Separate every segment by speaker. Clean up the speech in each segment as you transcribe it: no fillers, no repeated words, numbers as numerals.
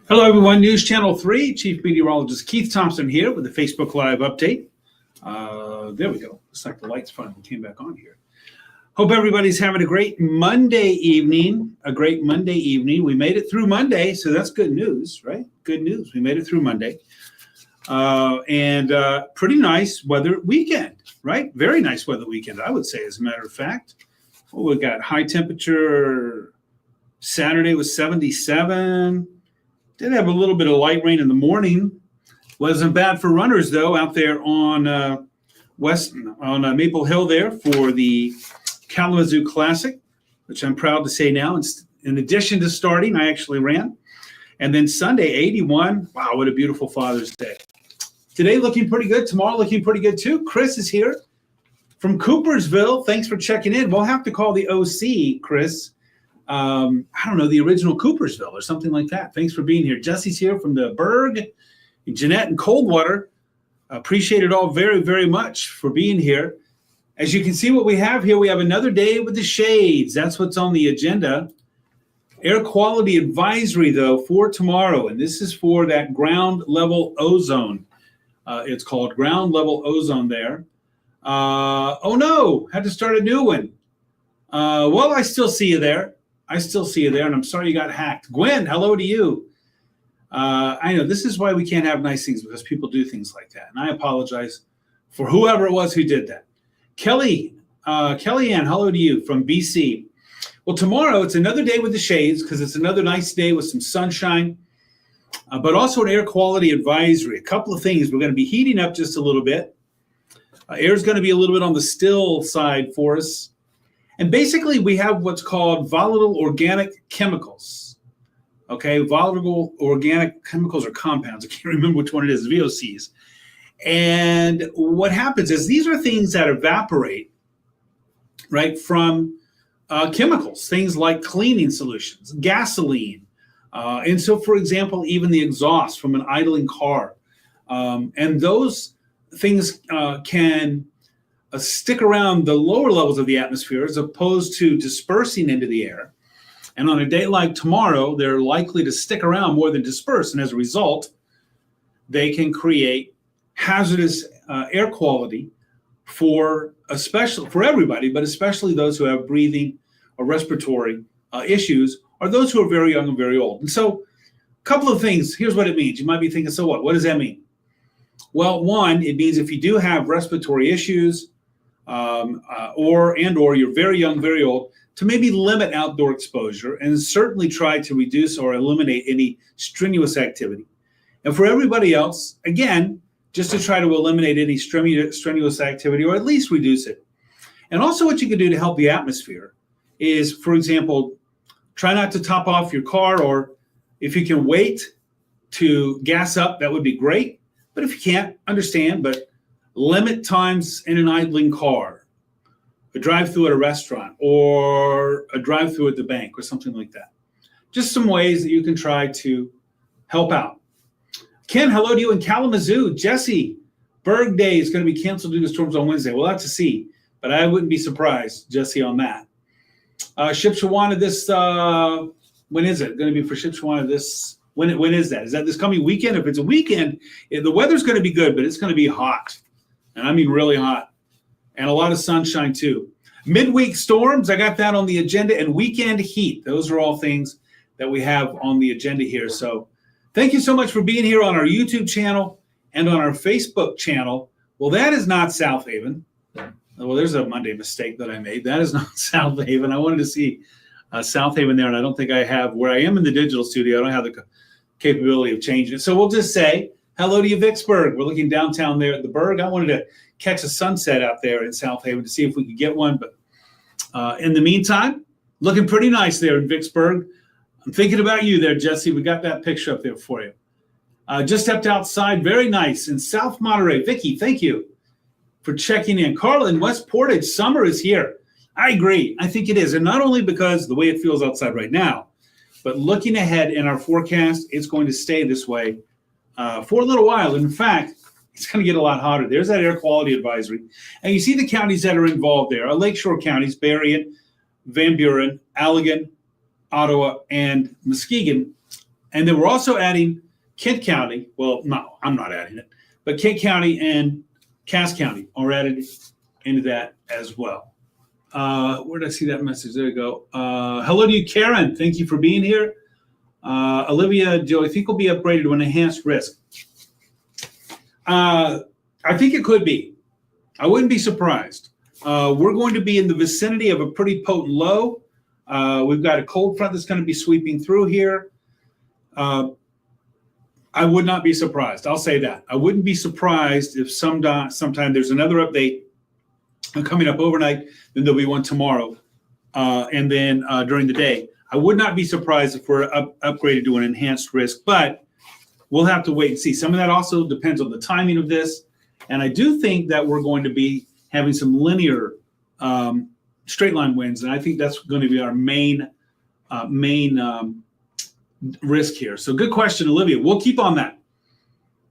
Speaker 1: Hello, everyone. News Channel 3, Chief Meteorologist Keith Thompson here with the Facebook Live update. There we go. Looks like the lights finally came back on here. Hope everybody's having a great Monday evening. We made it through Monday, so that's good news, right? Good news. We made it through Monday. And pretty nice weather weekend, right? Very nice weather weekend, I would say, as a matter of fact. Well, we got high temperature. Saturday was 77. Did have a little bit of light rain in the morning. Wasn't bad for runners, though, out there on Maple Hill there for the Kalamazoo Classic, which I'm proud to say now. In addition to starting, I actually ran. And then Sunday, 81. Wow, what a beautiful Father's Day. Today looking pretty good. Tomorrow looking pretty good, too. Chris is here from Coopersville. Thanks for checking in. We'll have to call the OC, Chris. I don't know, the original Coopersville or something like that. Thanks for being here. Jesse's here from the Berg, Jeanette and Coldwater. Appreciate it all very, very much for being here. As you can see what we have here, we have another day with the shades. That's what's on the agenda. Air quality advisory, though, for tomorrow. And this is for that ground level ozone. It's called ground level ozone there. Oh, no, had to start a new one. Well, I still see you there. And I'm sorry you got hacked. Gwen, hello to you. I know this is why we can't have nice things, because people do things like that. And I apologize for whoever it was who did that. Kellyanne, hello to you from BC. Well, tomorrow it's another day with the shades, because it's another nice day with some sunshine, but also an air quality advisory. A couple of things. We're going to be heating up just a little bit. Air is going to be a little bit on the still side for us. And basically, we have what's called volatile organic chemicals. Okay, volatile organic chemicals or compounds. I can't remember which one it is, VOCs. And what happens is these are things that evaporate, right, from chemicals, things like cleaning solutions, gasoline. And so, for example, even the exhaust from an idling car. And those things can stick around the lower levels of the atmosphere as opposed to dispersing into the air. And on a day like tomorrow, they're likely to stick around more than disperse. And as a result, they can create hazardous air quality for everybody, but especially those who have breathing or respiratory issues, or those who are very young and very old. And so a couple of things. Here's what it means. You might be thinking, so what? What does that mean? Well, one, it means if you do have respiratory issues, or you're very young, very old, to maybe limit outdoor exposure and certainly try to reduce or eliminate any strenuous activity. And for everybody else, again, just to try to eliminate any strenuous activity or at least reduce it. And also what you can do to help the atmosphere is, for example, try not to top off your car, or if you can wait to gas up, that would be great. But if you can't, understand, but limit times in an idling car, a drive-through at a restaurant, or a drive-through at the bank, or something like that. Just some ways that you can try to help out. Ken, hello to you in Kalamazoo. Jesse, Berg Day is going to be canceled due to storms on Wednesday. We'll have to see, but I wouldn't be surprised, Jesse, on that. Shipshewana, when is it going to be for Shipshewana this? When is that? Is that this coming weekend? If it's a weekend, the weather's going to be good, but it's going to be hot. And I mean really hot. And a lot of sunshine, too. Midweek storms, I got that on the agenda. And weekend heat. Those are all things that we have on the agenda here. So thank you so much for being here on our YouTube channel and on our Facebook channel. Well, that is not South Haven. Well, there's a Monday mistake that I made. That is not South Haven. I wanted to see South Haven there, and I don't think I have. Where I am in the digital studio, I don't have the capability of changing it. So we'll just say hello to you, Vicksburg. We're looking downtown there at the Berg. I wanted to catch a sunset out there in South Haven to see if we could get one. But in the meantime, looking pretty nice there in Vicksburg. I'm thinking about you there, Jesse. We got that picture up there for you. Just stepped outside. Very nice in South Monterey. Vicky, thank you for checking in. Carla in West Portage, summer is here. I agree. I think it is. And not only because the way it feels outside right now, but looking ahead in our forecast, it's going to stay this way for a little while. In fact, it's going to get a lot hotter. There's that air quality advisory. And you see the counties that are involved there. Our lakeshore counties, Berrien, Van Buren, Allegan, Ottawa, and Muskegon. And then we're also adding Kent County. Well, no, I'm not adding it, but Kent County and Cass County are added into that as well. Where did I see that message? There you go. Hello to you, Karen. Thank you for being here. Olivia, do I think will be upgraded to an enhanced risk? I think it could be. I wouldn't be surprised. We're going to be in the vicinity of a pretty potent low. We've got a cold front that's going to be sweeping through here. I would not be surprised. I'll say that. I wouldn't be surprised if sometime there's another update coming up overnight. Then there'll be one tomorrow, and then during the day. I would not be surprised if we're upgraded to an enhanced risk, but we'll have to wait and see. Some of that also depends on the timing of this, and I do think that we're going to be having some linear straight line winds, and I think that's going to be our main risk here. So good question, Olivia. We'll keep on that.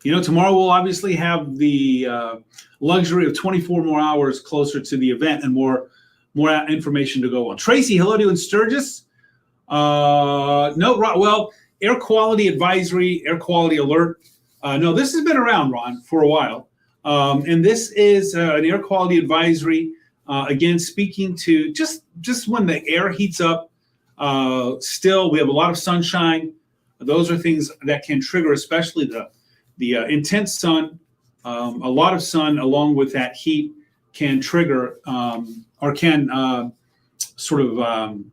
Speaker 1: Tomorrow we'll obviously have the luxury of 24 more hours closer to the event and more information to go on. Tracy, hello to you in Sturgis. No, well, air quality advisory, air quality alert. No, this has been around, Ron, for a while. And this is an air quality advisory, again, speaking to just when the air heats up. Still, we have a lot of sunshine. Those are things that can trigger, especially the intense sun. A lot of sun, along with that heat, can trigger or can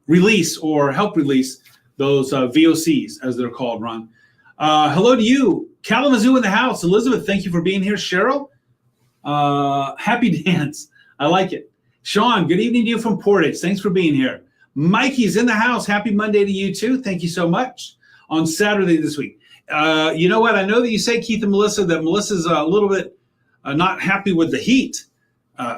Speaker 1: release or help release those VOCs, as they're called, Ron. Hello to you, Kalamazoo in the house. Elizabeth, thank you for being here. Cheryl, happy dance. I like it. Sean, good evening to you from Portage. Thanks for being here. Mikey's in the house. Happy Monday to you too. Thank you so much. On Saturday this week. You know what? I know that you say, Keith and Melissa, that Melissa's a little bit not happy with the heat.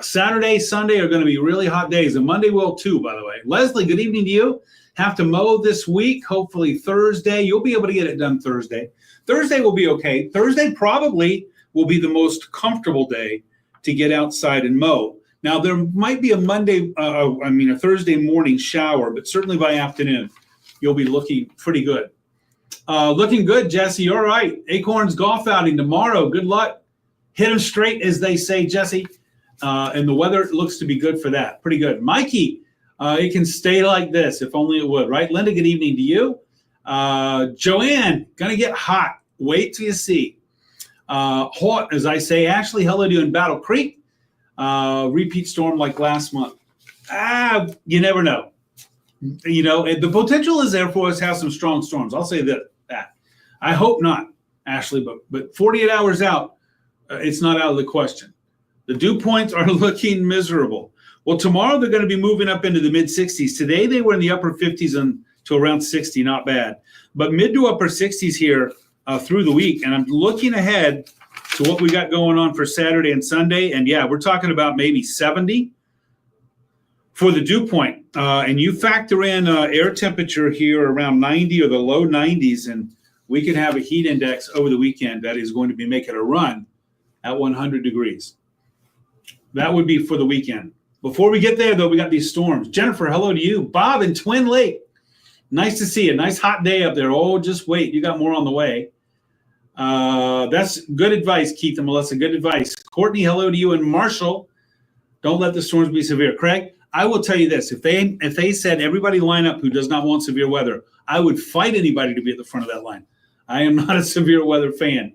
Speaker 1: Saturday, Sunday are going to be really hot days, and Monday will too, by the way. Leslie, good evening to you. Have to mow this week. Hopefully Thursday. You'll be able to get it done Thursday. Thursday will be okay. Thursday probably will be the most comfortable day to get outside and mow. Now, there might be a Thursday morning shower, but certainly by afternoon, you'll be looking pretty good. Looking good, Jesse. All right. Acorns golf outing tomorrow. Good luck. Hit them straight, as they say, Jesse. And the weather looks to be good for that. Pretty good. Mikey, it can stay like this, if only it would, right? Linda, good evening to you. Joanne, going to get hot. Wait till you see. Hot, as I say. Ashley, hello to you in Battle Creek. Repeat storm like last month. You never know. The potential is there for us to have some strong storms. I'll say that. I hope not, Ashley, but 48 hours out, it's not out of the question. The dew points are looking miserable. Well, tomorrow they're going to be moving up into the mid-60s. Today they were in the upper 50s and to around 60, not bad. But mid to upper 60s here through the week. And I'm looking ahead to what we got going on for Saturday and Sunday. And yeah, we're talking about maybe 70 for the dew point. And you factor in air temperature here around 90 or the low 90s, and we could have a heat index over the weekend that is going to be making a run at 100 degrees. That would be for the weekend. Before we get there, though, we got these storms. Jennifer, hello to you. Bob in Twin Lake. Nice to see you. Nice hot day up there. Oh, just wait. You got more on the way. That's good advice, Keith and Melissa. Good advice. Courtney, hello to you. And Marshall, don't let the storms be severe. Craig, I will tell you this. If they said everybody line up who does not want severe weather, I would fight anybody to be at the front of that line. I am not a severe weather fan.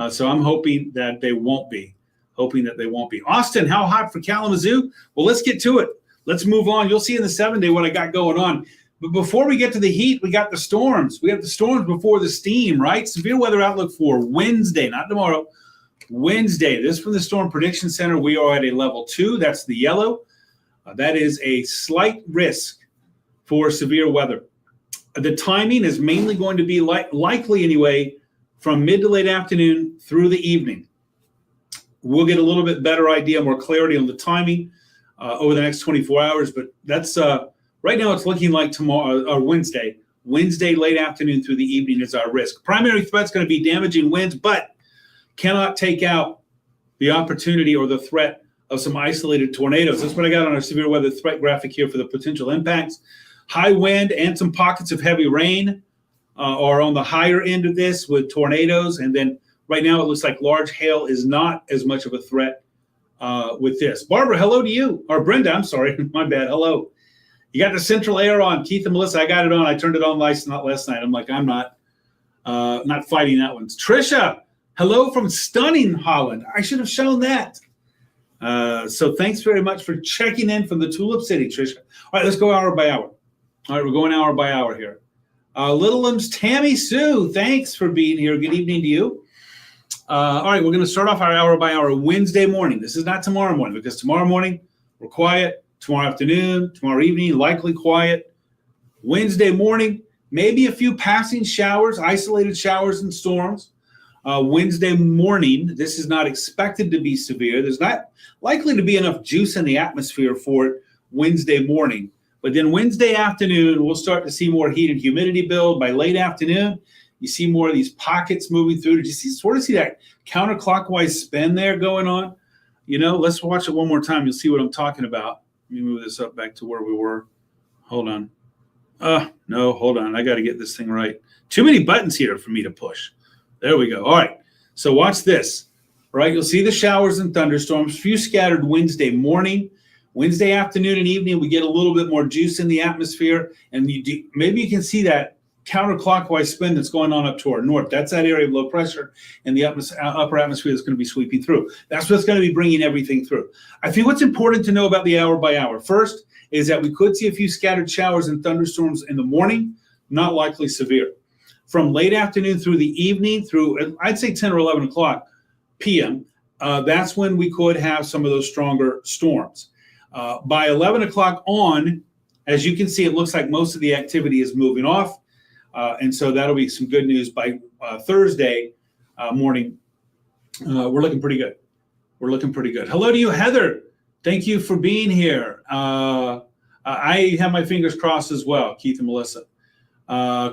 Speaker 1: So I'm hoping that they won't be. Austin, how hot for Kalamazoo? Well, let's get to it. Let's move on. You'll see in the 7-day what I got going on. But before we get to the heat, we got the storms. We have the storms before the steam, right? Severe weather outlook for Wednesday, not tomorrow. Wednesday. This from the Storm Prediction Center. We are at a level 2. That's the yellow. That is a slight risk for severe weather. The timing is mainly going to be likely anyway from mid to late afternoon through the evening. We'll get a little bit better idea, more clarity on the timing over the next 24 hours. But that's right now it's looking like tomorrow or Wednesday. Wednesday late afternoon through the evening is our risk. Primary threat's going to be damaging winds, but cannot take out the opportunity or the threat of some isolated tornadoes. That's what I got on our severe weather threat graphic here for the potential impacts. High wind and some pockets of heavy rain are on the higher end of this with tornadoes. And then right now it looks like large hail is not as much of a threat with this. Barbara, hello to you. Or Brenda, I'm sorry. My bad. Hello. You got the central air on. Keith and Melissa, I got it on. I turned it on last night. I'm like, I'm not fighting that one. Trisha, hello from stunning Holland. I should have shown that. So thanks very much for checking in from the Tulip City, Trisha. All right, let's go hour by hour. All right, we're going hour by hour here. Littleham's Tammy Sue, thanks for being here. Good evening to you. All right, we're going to start off our hour by hour Wednesday morning. This is not tomorrow morning because tomorrow morning we're quiet. Tomorrow afternoon, tomorrow evening, likely quiet. Wednesday morning, maybe a few passing showers, isolated showers and storms. Wednesday morning, this is not expected to be severe. There's not likely to be enough juice in the atmosphere for it Wednesday morning. But then Wednesday afternoon, we'll start to see more heat and humidity build. By late afternoon, you see more of these pockets moving through. Did you sort of see that counterclockwise spin there going on? You know, let's watch it one more time. You'll see what I'm talking about. Let me move this up back to where we were. Hold on. No, hold on. I got to get this thing right. Too many buttons here for me to push. There we go. All right. So watch this. All right. You'll see the showers and thunderstorms. Few scattered Wednesday morning. Wednesday afternoon and evening, we get a little bit more juice in the atmosphere. And maybe you can see that counterclockwise spin that's going on up to our north. That's that area of low pressure in the upper atmosphere that's going to be sweeping through. That's what's going to be bringing everything through. I think what's important to know about the hour by hour first is that we could see a few scattered showers and thunderstorms in the morning, not likely severe. From late afternoon through the evening through, I'd say 10 or 11 o'clock p.m., that's when we could have some of those stronger storms. By 11 o'clock on, as you can see, it looks like most of the activity is moving off. And so that'll be some good news by Thursday morning. We're looking pretty good. We're looking pretty good. Hello to you, Heather. Thank you for being here. I have my fingers crossed as well, Keith and Melissa.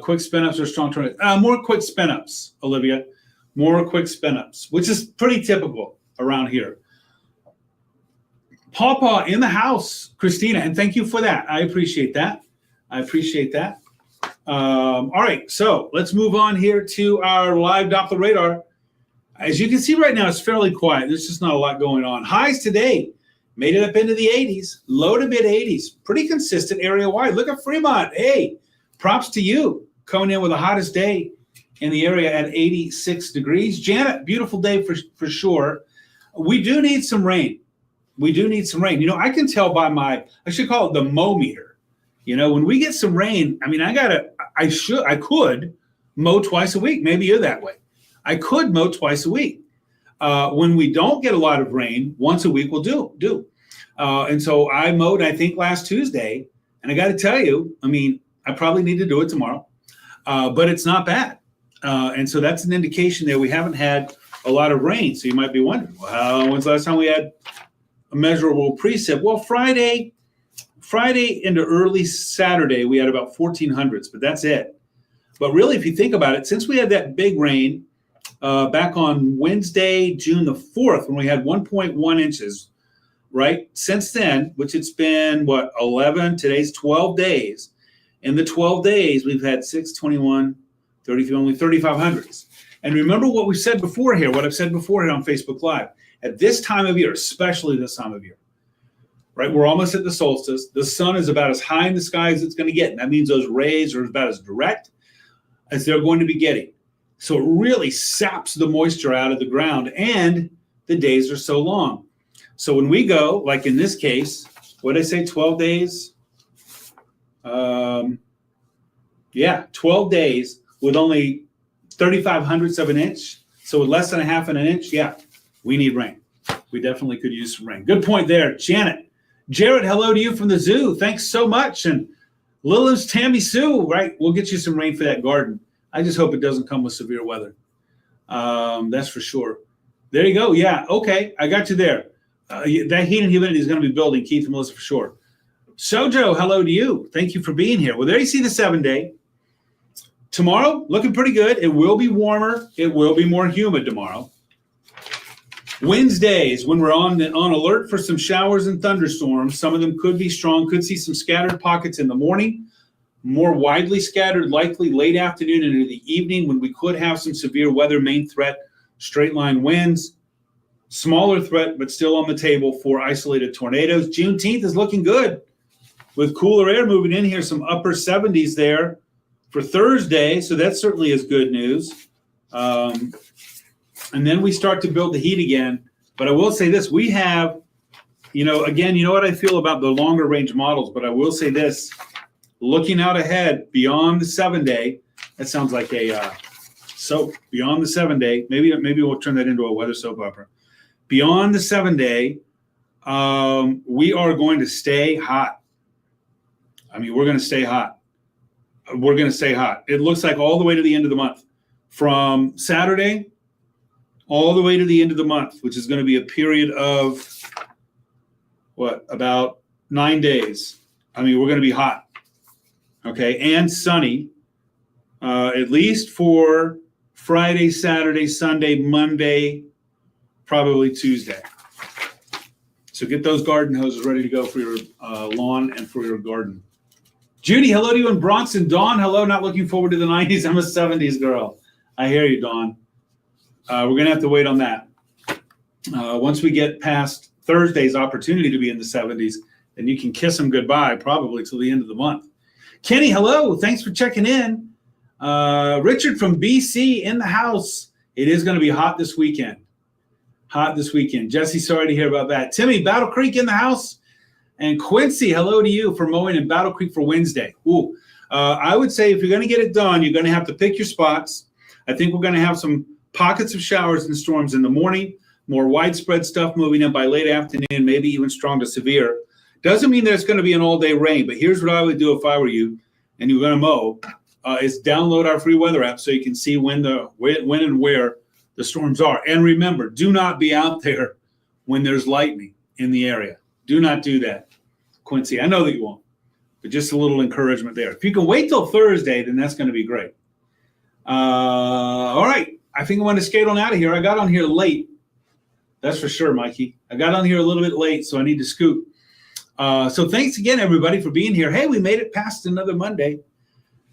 Speaker 1: Quick spin-ups or strong tornadoes? More quick spin-ups, Olivia. More quick spin-ups, which is pretty typical around here. Pawpaw in the house, Christina, and thank you for that. I appreciate that. I appreciate that. All right, so let's move on here to our live Doppler radar. As you can see right now, it's fairly quiet. There's just not a lot going on. Highs today made it up into the 80s, low to mid 80s, pretty consistent area wide. Look at Fremont. Hey, props to you coming in with the hottest day in the area at 86 degrees. Janet, beautiful day for sure. We do need some rain. We do need some rain. You know, I can tell by I should call it the mow-meter. You know, when we get some rain, I mean, I could mow twice a week. Maybe you're that way. I could mow twice a week. When we don't get a lot of rain, once a week will do. And so I mowed, I think, last Tuesday. And I got to tell you, I mean, I probably need to do it tomorrow. But it's not bad. And so that's an indication that we haven't had a lot of rain. So you might be wondering, well, when's the last time we had a measurable precip? Well, Friday into early Saturday, we had about 1400s, but that's it. But really, if you think about it, since we had that big rain back on Wednesday, June the 4th, when we had 1.1 inches, right? Since then, which it's been, 11, today's 12 days. In the 12 days, we've had 6, 21, 33, only 3,500s. And remember what we said before here, what I've said before here on Facebook Live. At this time of year, especially this time of year, right? We're almost at the solstice. The sun is about as high in the sky as it's going to get. And that means those rays are about as direct as they're going to be getting. So it really saps the moisture out of the ground, and the days are so long. So when we go, like in this case, what did I say, 12 days? 12 days with only 3,500ths of an inch. So with less than a half an inch, we need rain. We definitely could use some rain. Good point there, Janet. Jared, hello to you from the zoo. Thanks so much. And Lily's Tammy Sue, right? We'll get you some rain for that garden. I just hope it doesn't come with severe weather. That's for sure. There you go. Yeah, okay. I got you there. That heat and humidity is going to be building, Keith and Melissa, for sure. Sojo, hello to you. Thank you for being here. Well, there you see the 7-day. Tomorrow, looking pretty good. It will be warmer. It will be more humid tomorrow. Wednesdays, when we're on alert for some showers and thunderstorms, some of them could be strong, could see some scattered pockets in the morning. more widely scattered, likely late afternoon into the evening when we could have some severe weather. Main threat, straight line winds. Smaller threat, but still on the table for isolated tornadoes. Juneteenth is looking good with cooler air moving in here, some upper 70s there for Thursday. So that certainly is good news. And then we start to build the heat again. But I will say this, we have, again, you know what I feel about the longer range models, but I will say this, looking out ahead beyond the 7-day, that sounds like a soap, beyond the 7-day, maybe we'll turn that into a weather soap opera. Beyond the 7-day, we are going to stay hot. I mean, we're going to stay hot. We're going to stay hot. It looks like all the way to the end of the month. From Saturday all the way to the end of the month, which is going to be a period of, about 9 days. I mean, we're going to be hot. Okay, and sunny, at least for Friday, Saturday, Sunday, Monday, probably Tuesday. So get those garden hoses ready to go for your lawn and for your garden. Judy, hello to you in Bronson. Dawn, hello. Not looking forward to the 90s. I'm a 70s girl. I hear you, Dawn. We're going to have to wait on that. Once we get past Thursday's opportunity to be in the 70s, then you can kiss them goodbye probably till the end of the month. Kenny, hello. Thanks for checking in. Richard from BC in the house. It is going to be hot this weekend. Jesse, sorry to hear about that. Timmy, Battle Creek in the house. And Quincy, hello to you for mowing in Battle Creek for Wednesday. Ooh, I would say if you're going to get it done, you're going to have to pick your spots. I think we're going to have some pockets of showers and storms in the morning, more widespread stuff moving in by late afternoon, maybe even strong to severe. Doesn't mean there's going to be an all-day rain, but here's what I would do if I were you and you're going to mow, is download our free weather app so you can see when and where the storms are. And remember, do not be out there when there's lightning in the area. Do not do that, Quincy. I know that you won't, but just a little encouragement there. If you can wait till Thursday, then that's going to be great. All right. I think I want to skate on out of here. I got on here late. That's for sure, Mikey. I got on here a little bit late, so I need to scoot. So thanks again, everybody, for being here. Hey, we made it past another Monday.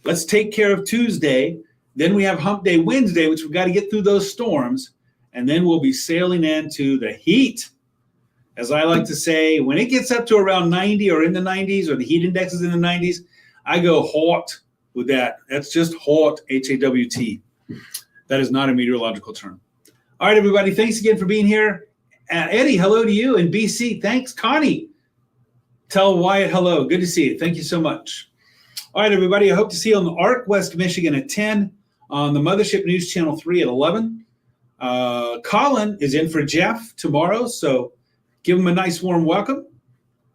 Speaker 1: Let's take care of Tuesday. Then we have Hump Day Wednesday, which we've got to get through those storms. And then we'll be sailing into the heat. As I like to say, when it gets up to around 90 or in the 90s or the heat index is in the 90s, I go hot with that. That's just hot, H-A-W-T. That is not a meteorological term. All right, everybody. Thanks again for being here. Eddie, hello to you in BC. Thanks, Connie. Tell Wyatt hello. Good to see you. Thank you so much. All right, everybody. I hope to see you on the ARC West Michigan at 10. On the Mothership News Channel 3 at 11. Colin is in for Jeff tomorrow, so give him a nice warm welcome.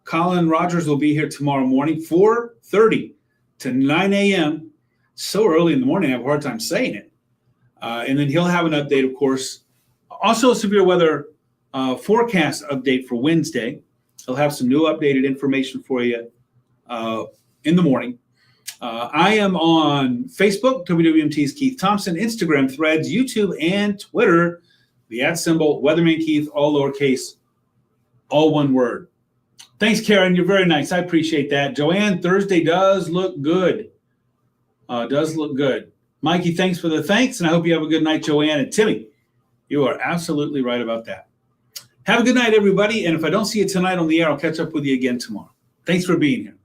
Speaker 1: Colin Rogers will be here tomorrow morning, 4:30 to 9 a.m. So early in the morning, I have a hard time saying it. And then he'll have an update, of course. Also a severe weather forecast update for Wednesday. He'll have some new updated information for you in the morning. I am on Facebook, WWMT's Keith Thompson, Instagram, Threads, YouTube, and Twitter. The @ Weatherman Keith, all lowercase, all one word. Thanks, Karen. You're very nice. I appreciate that. Joanne, Thursday does look good. Mikey, thanks for the thanks, and I hope you have a good night, Joanne. And Timmy, you are absolutely right about that. Have a good night, everybody. And if I don't see you tonight on the air, I'll catch up with you again tomorrow. Thanks for being here.